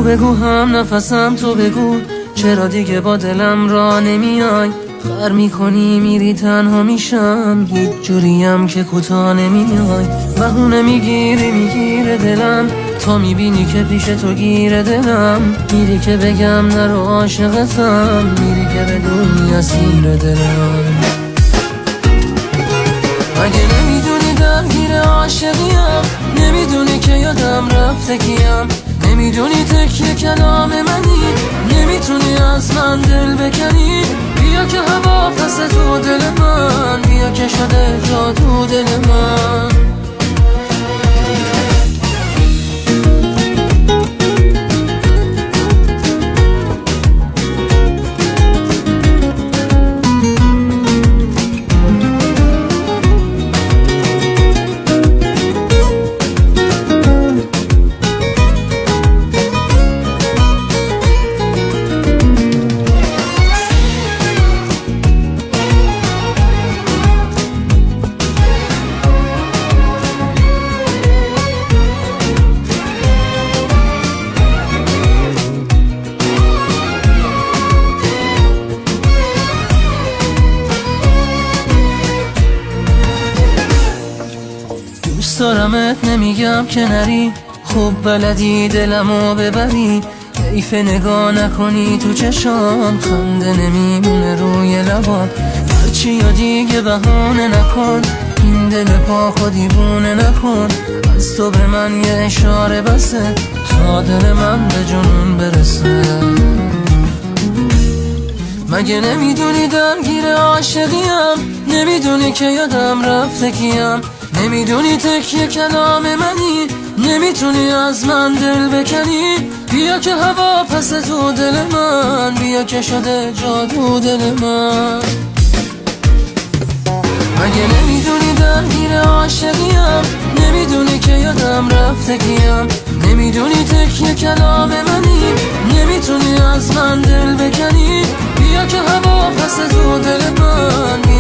بگو هم نفسم تو بگو، چرا دیگه با دلم را نمیای؟ خر میکنی میری تنها میشم، هیچ جوریم که کوتاه نمیای. بهونه میگیره دلم، تا میبینی که پیش تو گیره دلم. میری که بگم نرو عاشقتم، میری که بدونی اسیر دلم. مگه نمیدونی درگیر عاشقیم؟ نمیدونی که یادم رفته کیم؟ نمیدونی تکیه کلام منی؟ نمیتونی از من دل بکنی؟ بیا که هوا پس تو دل من، بیا که شده جا تو دل من. دوست دارمت نمیگم که نری، خوب بلدی دلمو ببری. حیف نگاه نکنی تو چشام، خنده نمیمونه روی لبات. هرچی یا دیگه بهانه نکن، این دل پا خودیبونه نکن. از تو به من یه اشاره بسه، تا دل من به جنون برسه. مگه نمیدونی درگیر عاشقیم؟ نمیدونی که یادم رفته کیم؟ نمیدونی تکیه کلام منی؟ نمیتونی از من دل بکنی؟ بیا که هوا پس تو دل من، بیا که شده جا تو دل من. مگه نمیدونی درگیر عاشقیم؟ نمیدونی که یادم رفته کیم؟ نمیدونی تکیه کلام منی؟ نمیتونی از من دل بکنی؟ بیا که هوا پس تو دل من.